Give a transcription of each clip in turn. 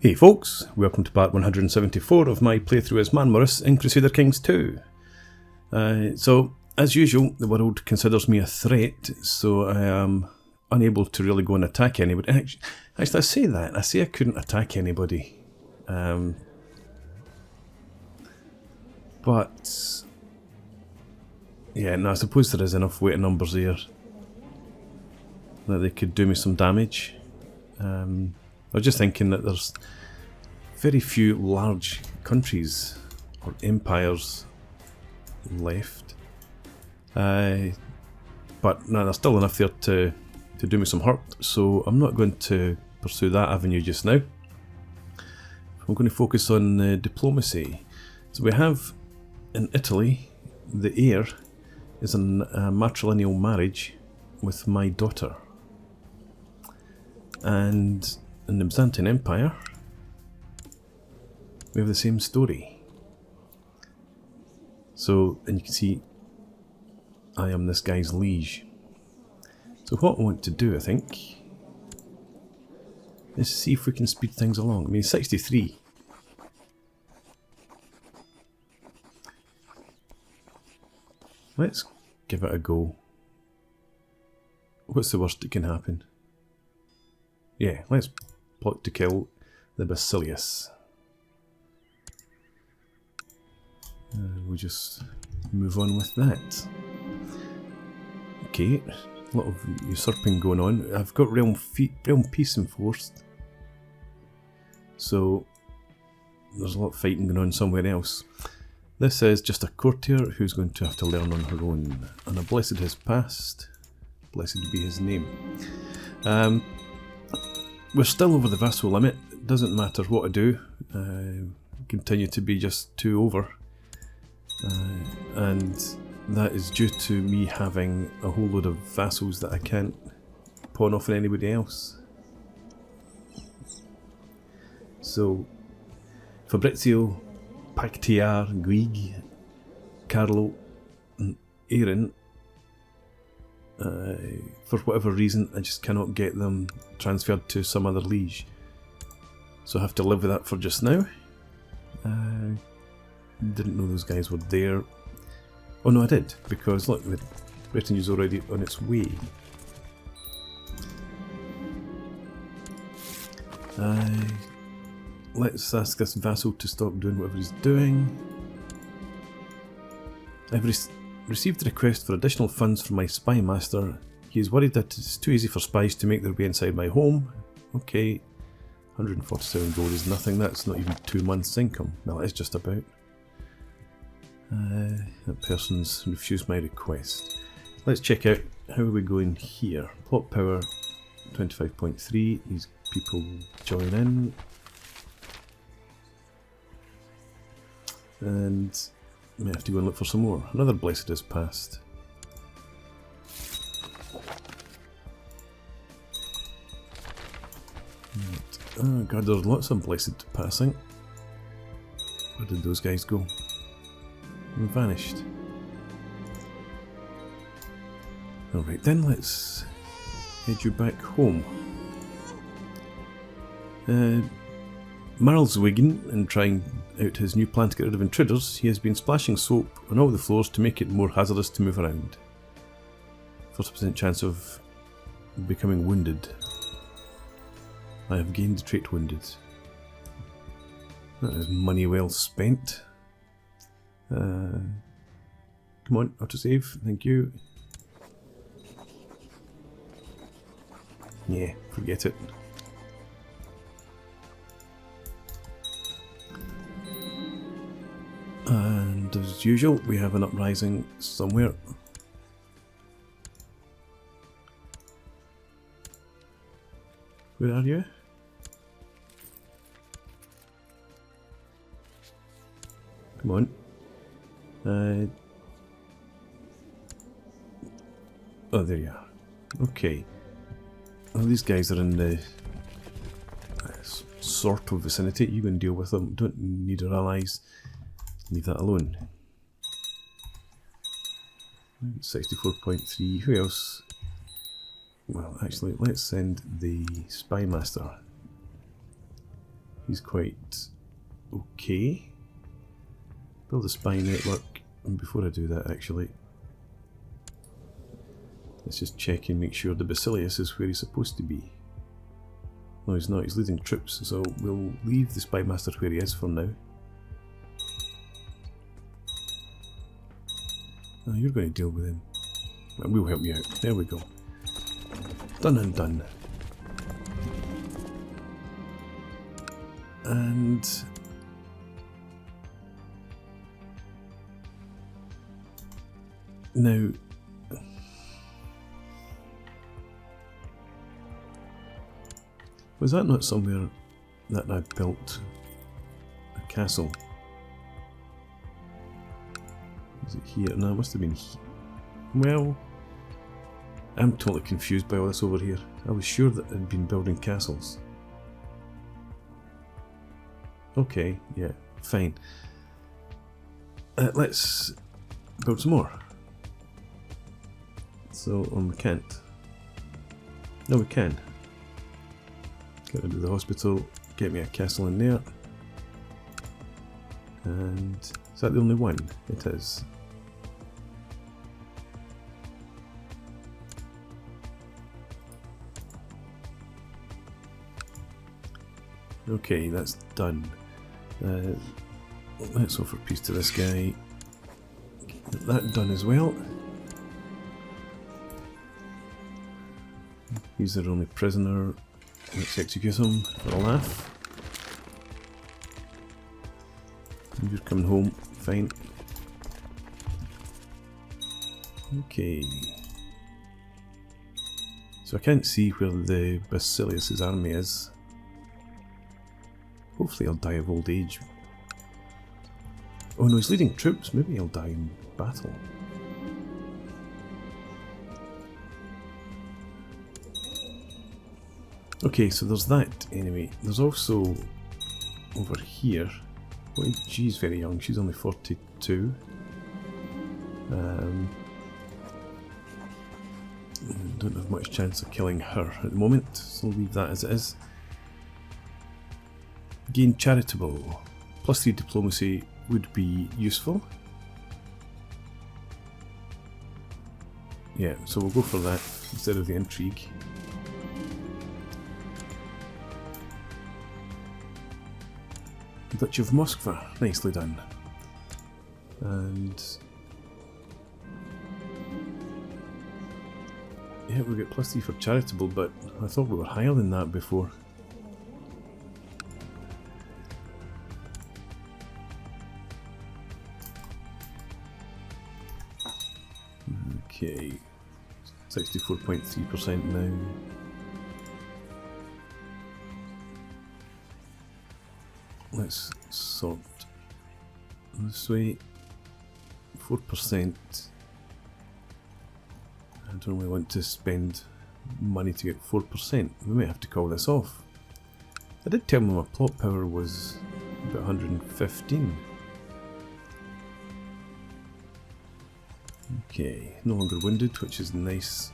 Hey folks, welcome to part 174 of my playthrough as Marmaros in Crusader Kings II. So, as usual, the world considers me a threat, so I am unable to really go and attack anybody. Actually, I say that. I say I couldn't attack anybody. But, yeah, no, I suppose there is enough weight numbers there that they could do me some damage. I was just thinking that there's very few large countries or empires left, but no, there's still enough there to do me some hurt, so I'm not going to pursue that avenue just now. I'm going to focus on diplomacy. So we have in Italy, the heir is in a matrilineal marriage with my daughter, and in the Byzantine Empire we have the same story. So, and you can see I am this guy's liege. So what I want to do, I think, is see if we can speed things along. I mean, 63. Let's give it a go. What's the worst that can happen? Yeah, let's plot to kill the Basilius. We'll just move on with that. Okay, a lot of usurping going on. I've got realm peace enforced, so there's a lot of fighting going on somewhere else. This is just a courtier who's going to have to learn on her own, and a blessed has passed. Blessed be his name. We're still over the vassal limit. It doesn't matter what I do. Continue to be just 2 over. And that is due to me having a whole load of vassals that I can't pawn off on anybody else. So, Fabrizio, Pactiar, Guig, Carlo, and Aaron, for whatever reason, I just cannot get them transferred to some other liege. So I have to live with that for just now. Didn't know those guys were there. Oh no, I did, because look, the retinue's already on its way. Let's ask this vassal to stop doing whatever he's doing. I've received a request for additional funds from my spy master. He is worried that it's too easy for spies to make their way inside my home. Okay, 147 gold is nothing, that's not even 2 months' income. Well, it's just about. That person's refused my request. Let's check out how are we going here. Plot power 25.3. These people join in. And I may have to go and look for some more. Another blessed has passed. Right. Oh god, there's lots of blessed passing. Where did those guys go? And vanished. Alright then, let's head you back home. Mirillis Action, in trying out his new plan to get rid of intruders, he has been splashing soap on all the floors to make it more hazardous to move around. 40% chance of becoming wounded. I have gained the trait wounded. That is money well spent. Come on, autosave, thank you. Yeah, forget it. And as usual, we have an uprising somewhere. Where are you? Come on. Oh, there you are. Okay. Well, these guys are in the sort of vicinity. You can deal with them. Don't need our allies. Leave that alone. 64.3. Who else? Well, actually, let's send the spy master. He's quite okay. Build a spy network. And before I do that, actually, let's just check and make sure the Basilius is where he's supposed to be. No, he's not. He's leading troops, so we'll leave the spy master where he is for now. Oh, you're going to deal with him. Well, we'll help you out. There we go. Done and done. And now was that not somewhere that I built a castle? Is it here? No, it must have been here. Well, I'm totally confused by all this over here. I was sure that I'd been building castles. Okay, yeah, fine. Let's build some more. So, we can't. No, we can. Get rid of the hospital, get me a castle in there. And is that the only one? It is. Okay, that's done. Let's offer peace to this guy. Get that done as well. He's their only prisoner. Let's execute him for a laugh. And you're coming home, fine. Okay. So I can't see where the Basilius' army is. Hopefully I'll die of old age. Oh no, he's leading troops. Maybe he'll die in battle. Okay, so there's that anyway. There's also over here. Well, she's very young. She's only 42. Don't have much chance of killing her at the moment, so I'll leave that as it is. Gain charitable. +3 diplomacy would be useful. Yeah, so we'll go for that instead of the intrigue. Duchy of Moskva, nicely done. And yeah, we get +3 for charitable, but I thought we were higher than that before. Okay, 64.3% now. Let's sort this way. 4%. I don't really want to spend money to get 4%. We might have to call this off. I did tell them my plot power was about 115. Okay, no longer wounded, which is nice.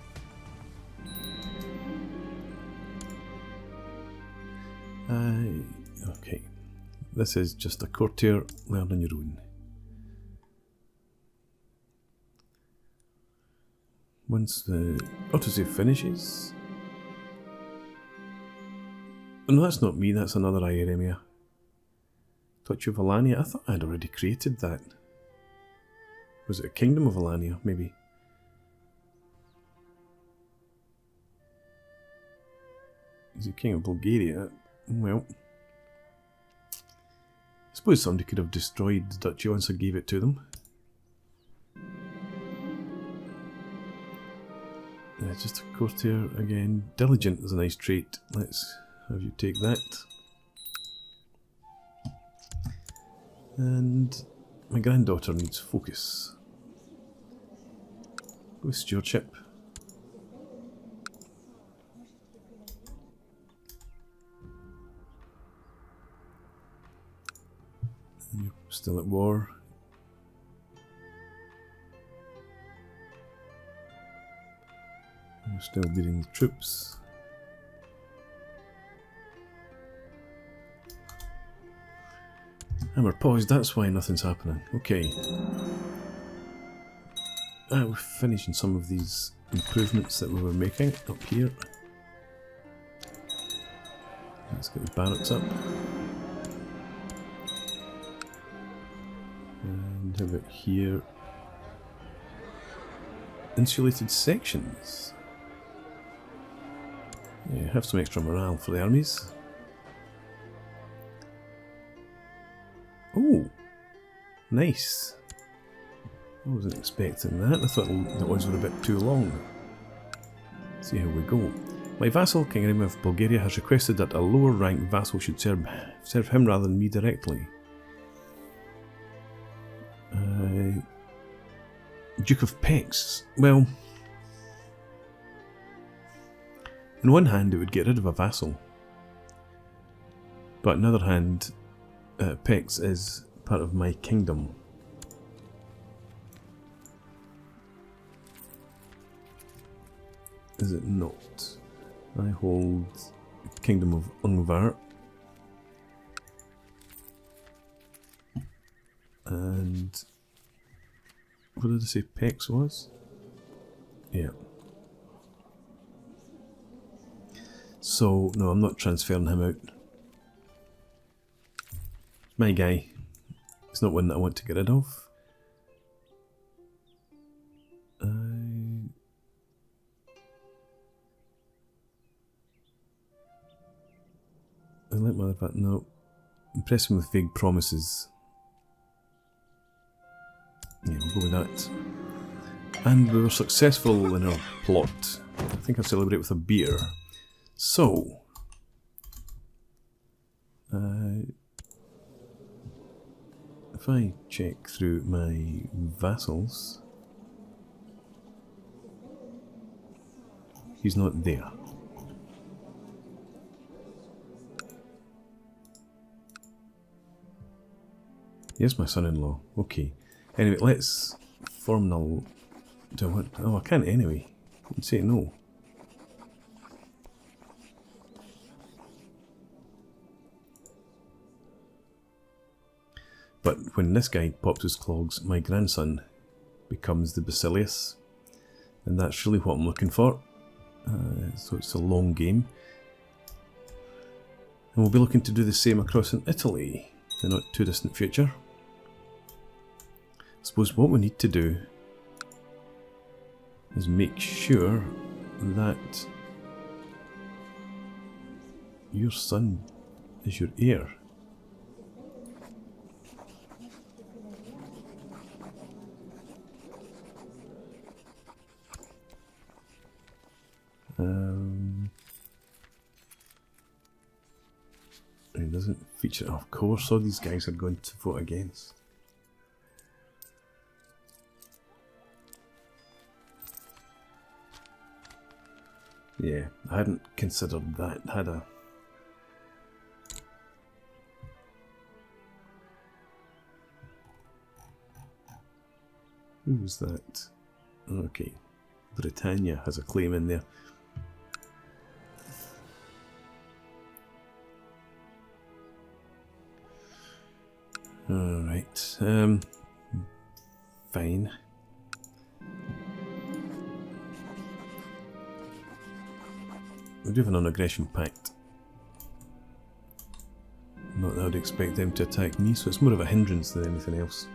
Okay, this is just a courtier, learn on your own. Once the autosave finishes... Oh, no, that's not me, that's another Ieremia. Touch of Alania, I thought I had already created that. Was it a Kingdom of Alania, maybe? He's a king of Bulgaria. Well, I suppose somebody could have destroyed the duchy once I gave it to them. Just a courtier again. Diligent is a nice trait. Let's have you take that. And my granddaughter needs focus. Go stewardship. And you're still at war. You're still leading the troops. And we're paused, that's why nothing's happening. Okay. We're finishing some of these improvements that we were making up here. Let's get the barracks up. And how about here? Insulated sections. Yeah, have some extra morale for the armies. Oh, nice. I wasn't expecting that. I thought the odds were a bit too long. See how we go. My vassal, King Ieremia of Bulgaria, has requested that a lower rank vassal should serve him rather than me directly. Duke of Pex. Well, on one hand it would get rid of a vassal, but on the other hand, Pex is part of my kingdom. Is it not? I hold the Kingdom of Ungvar. And what did I say Pex was? Yeah. So, no, I'm not transferring him out. My guy. It's not one that I want to get rid of. I like my other part. No. Impress him with vague promises. Yeah, we'll go with that. And we were successful in our plot. I think I'll celebrate with a beer. So, if I check through my vassals, he's not there. Here's my son-in-law. Okay. Anyway, let's form null. Do I want? Oh, I can't anyway. I can say no. But when this guy pops his clogs, my grandson becomes the Basilius, and that's really what I'm looking for. So it's a long game, and we'll be looking to do the same across in Italy in the not too distant future. I suppose what we need to do is make sure that your son is your heir. It doesn't feature. Of course, all these guys are going to vote against. Yeah, I hadn't considered that, had I? Who's that? Okay, Britannia has a claim in there. Alright, fine. We do have a non-aggression pact. Not that I would expect them to attack me, so it's more of a hindrance than anything else.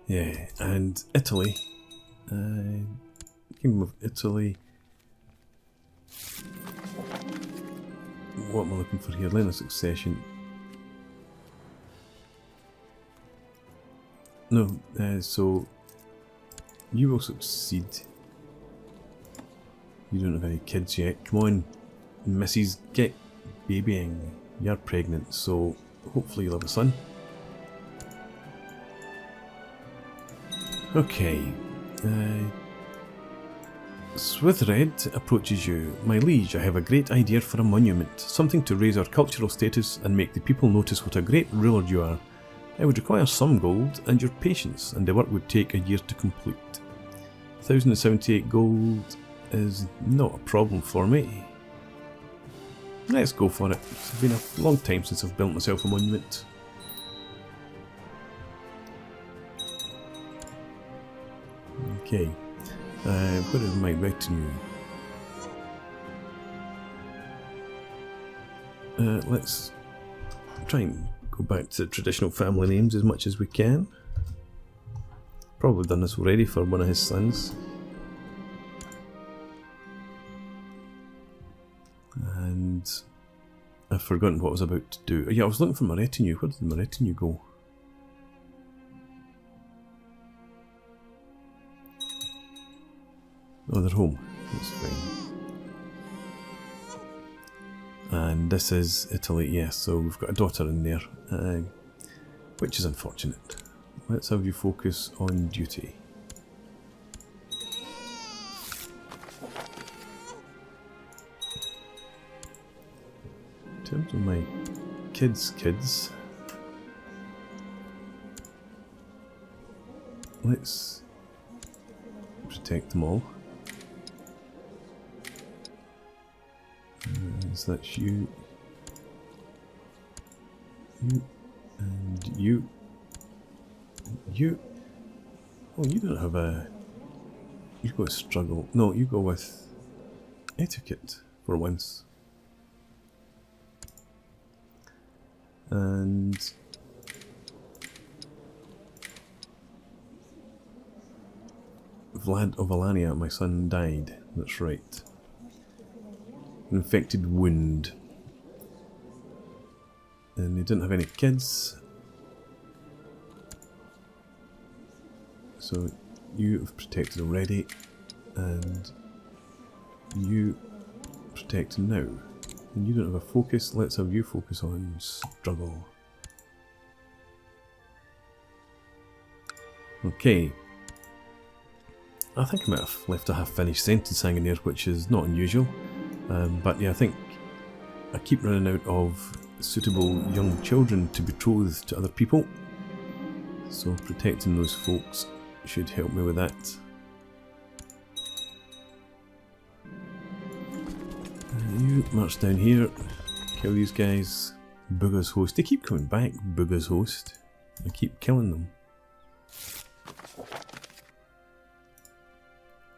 Yeah, and Italy. Kingdom of Italy. What am I looking for here? Line of succession. No, so you will succeed. You don't have any kids yet. Come on, Mrs. Get babying. You're pregnant, so hopefully you'll have a son. Okay. Swithred approaches you. My liege, I have a great idea for a monument. Something to raise our cultural status and make the people notice what a great ruler you are. I would require some gold and your patience, and the work would take a year to complete. 1078 gold is not a problem for me. Let's go for it. It's been a long time since I've built myself a monument. Okay, where is my retinue? Let's try and go back to traditional family names as much as we can. Probably done this already for one of his sons. And I've forgotten what I was about to do. Yeah, I was looking for my retinue. Where did my retinue go? Oh, they're home. That's fine. And this is Italy, yes, so we've got a daughter in there, which is unfortunate. Let's have you focus on duty. In terms of my kids, let's protect them all. So that's you, and you. Oh, you don't have a... You go with struggle. No, you go with etiquette for once. And Vlad of Alania, my son, died. That's right. Infected wound. And they didn't have any kids. So you have protected already, and you protect now. And you don't have a focus, let's have you focus on struggle. Okay. I think I might have left a half-finished sentence hanging there, which is not unusual. But yeah, I think I keep running out of suitable young children to betroth to other people. So protecting those folks should help me with that. You march down here, kill these guys. Booger's host. They keep coming back, Booger's host. I keep killing them.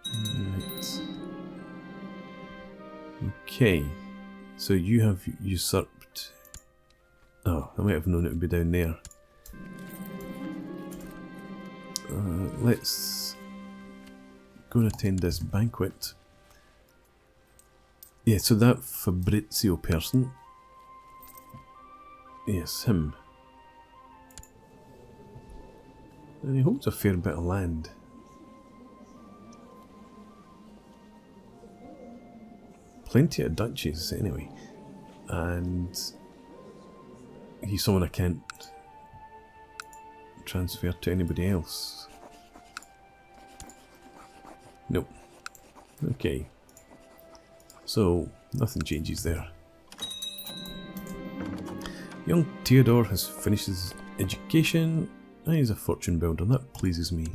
Right. Okay, so you have usurped. Oh, I might have known it would be down there. Let's go and attend this banquet. Yeah, so that Fabrizio person. Yes, him. And he holds a fair bit of land. Plenty of duchies, anyway. And he's someone I can't transfer to anybody else. Nope. Okay. So, nothing changes there. Young Theodore has finished his education. And he's a fortune builder, that pleases me.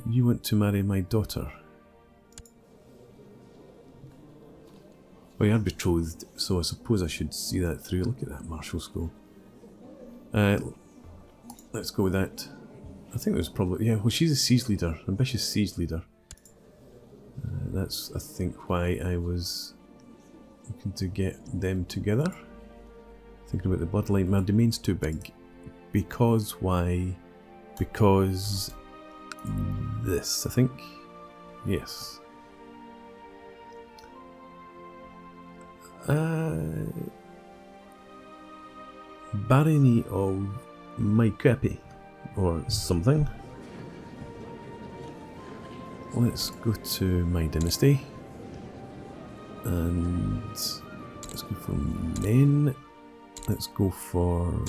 You want to marry my daughter? Well, you're betrothed, so I suppose I should see that through. Look at that martial school. Let's go with that. I think there's probably... Yeah, well, she's a siege leader. Ambitious siege leader. That's, I think, why I was looking to get them together. Thinking about the bloodline. My domain's too big. Because why? Because... this, I think. Yes. Barony of my Kaby, or something. Let's go to my dynasty. And let's go for men. Let's go for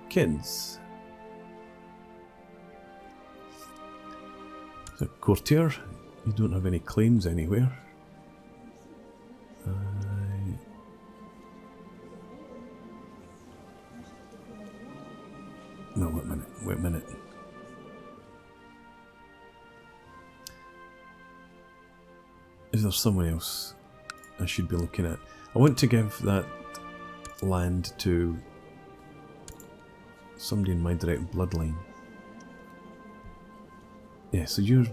kids. So, courtier, you don't have any claims anywhere. No, wait a minute. Is there someone else I should be looking at? I want to give that land to somebody in my direct bloodline. Yeah, so you're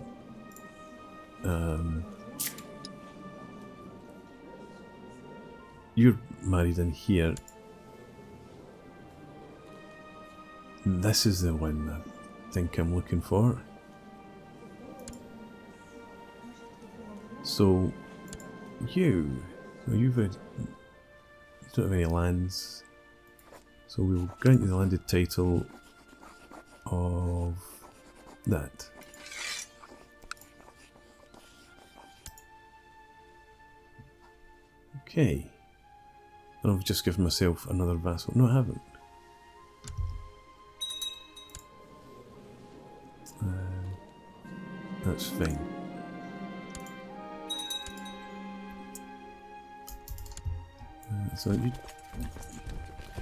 married in here. This is the one I think I'm looking for. So you don't have any lands, so we will grant you the landed title of that. Okay. And I've just given myself another vassal. No, I haven't. That's fine. So you...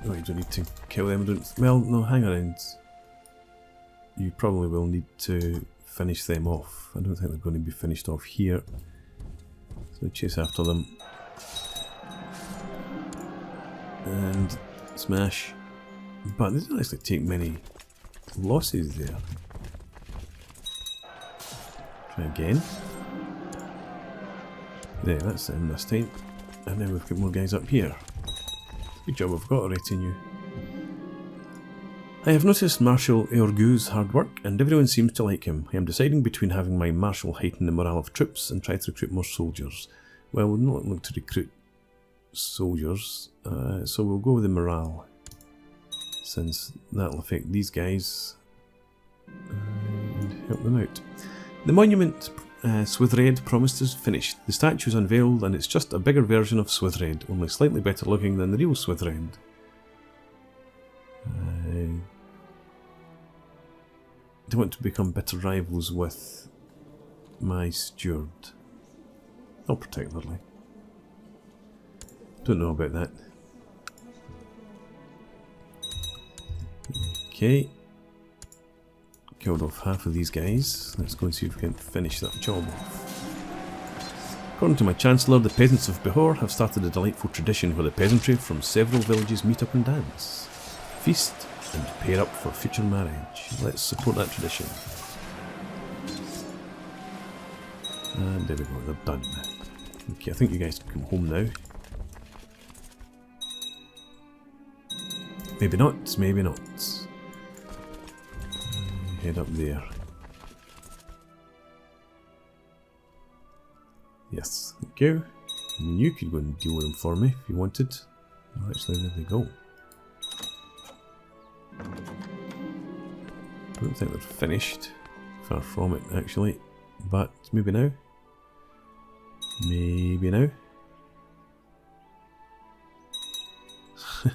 Oh, you don't need to kill them. Well, no, hang around. You probably will need to finish them off. I don't think they're going to be finished off here. So chase after them. And smash. But they don't actually take many losses there. Try again. There, that's them this time. And then we've got more guys up here. Good job, we've got a retinue. I have noticed Marshal Eorgu's hard work, and everyone seems to like him. I am deciding between having my Marshal heighten the morale of troops and try to recruit more soldiers. Well, we'll not look to recruit soldiers, so we'll go with the morale, since that'll affect these guys and help them out. The monument Swithred promised is finished. The statue is unveiled and it's just a bigger version of Swithred, only slightly better looking than the real Swithred. I don't want to become bitter rivals with my steward. I'll protect Lurley. Don't know about that. Okay. Killed off half of these guys. Let's go and see if we can finish that job off. According to my Chancellor, the peasants of Bihor have started a delightful tradition where the peasantry from several villages meet up and dance, feast and pair up for future marriage. Let's support that tradition. And there we go, they're done. Okay, I think you guys can come home now. Maybe not, maybe not. Head up there. Yes, thank you. I mean, you could go and deal with them for me if you wanted. Oh, actually, there they go. I don't think they're finished. Far from it, actually. But maybe now. Maybe now.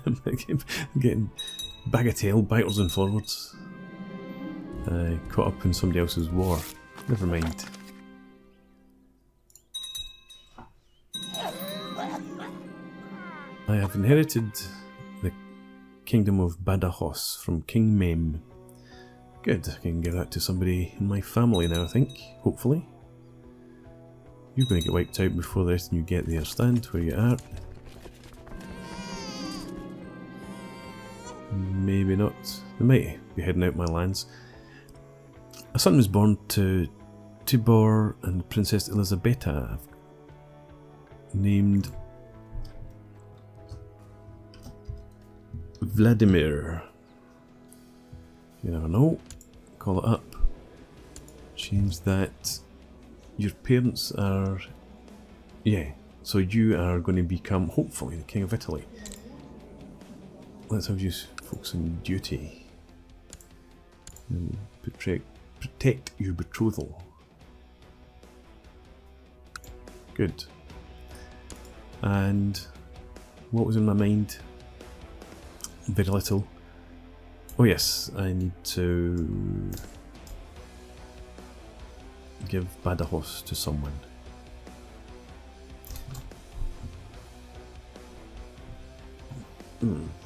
I'm getting bagatelle backwards and forwards. Caught up in somebody else's war. Never mind. I have inherited the kingdom of Badajoz from King Mem. Good, I can give that to somebody in my family now, I think. Hopefully. You're going to get wiped out before the rest of you get there. Stand where you are. Maybe not. They might be heading out my lands. A son was born to Tibor and Princess Elisabetta, named Vladimir. You never know. Call it up. Change that. Your parents are... Yeah, so you are going to become, hopefully, the King of Italy. Let's have you focus on duty. And protect your betrothal. Good. And what was in my mind? Very little. Oh yes, I need to give Badajoz to someone.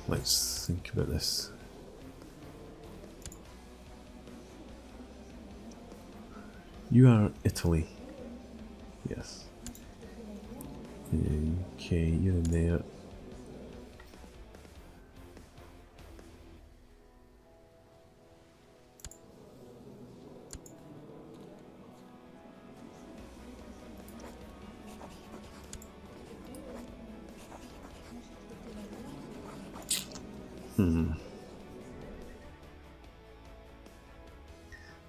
Let's think about this. You are Italy. Yes. Okay, you're in there.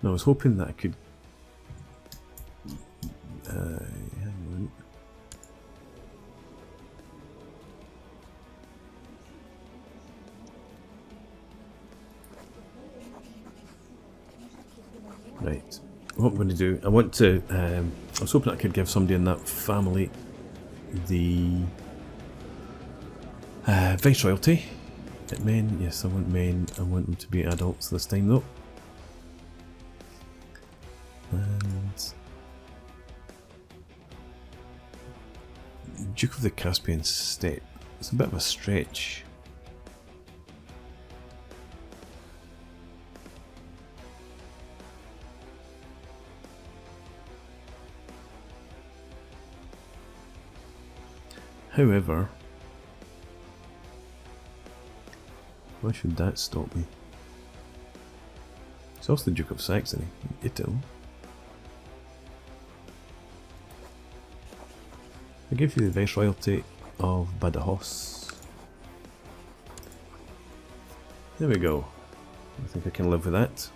I was hoping that I could. Hang on. Right. What I'm going to do, I want to. I was hoping I could give somebody in that family the vice royalty. Men, yes, I want men. I want them to be adults this time, though. And Duke of the Caspian Steppe. It's a bit of a stretch. However, why should that stop me? It's also the Duke of Saxony, Italy. I give you the Viceroyalty of Badajoz. There we go. I think I can live with that.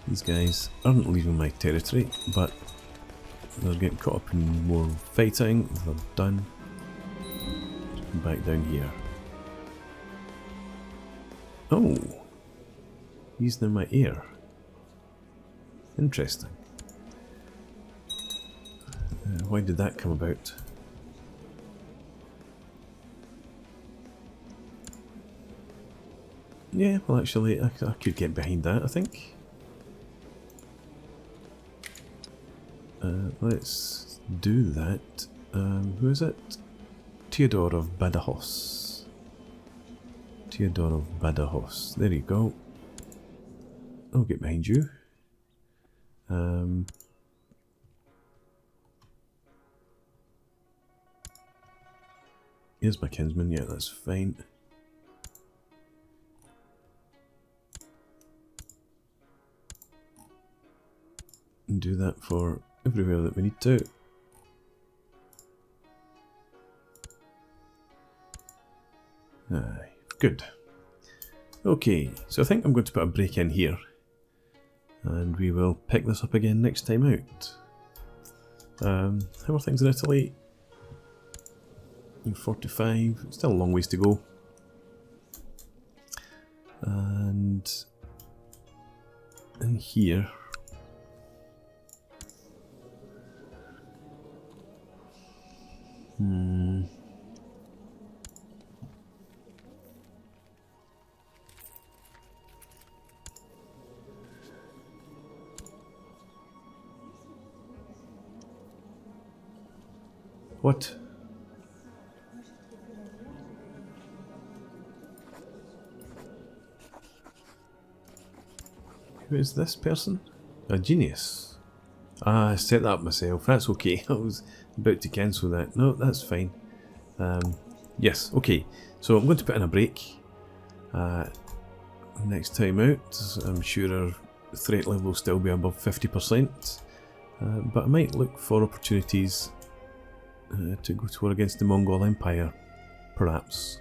These guys aren't leaving my territory, but they're getting caught up in more fighting. They're done. Come back down here. Oh! He's now my heir. Interesting. Why did that come about? Yeah, well actually I could get behind that, I think. Let's do that. Who is it? Theodore of Badajoz. Theodore of Badajoz. There you go. I'll get behind you. Here's my kinsman. Yeah, that's fine. And do that for everywhere that we need to. Aye, good. Okay, so I think I'm going to put a break in here. And we will pick this up again next time out. How are things in Italy? 45, still a long ways to go. And in here. What? Who is this person? A genius. Ah, I set that up myself. That's okay. I was about to cancel that. No, that's fine. Yes, okay. So I'm going to put in a break. Next time out, I'm sure our threat level will still be above 50%. But I might look for opportunities to go to war against the Mongol Empire, perhaps.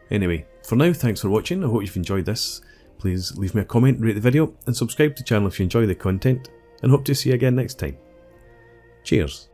Anyway, for now, thanks for watching. I hope you've enjoyed this. Please leave me a comment, rate the video, and subscribe to the channel if you enjoy the content, and hope to see you again next time. Cheers.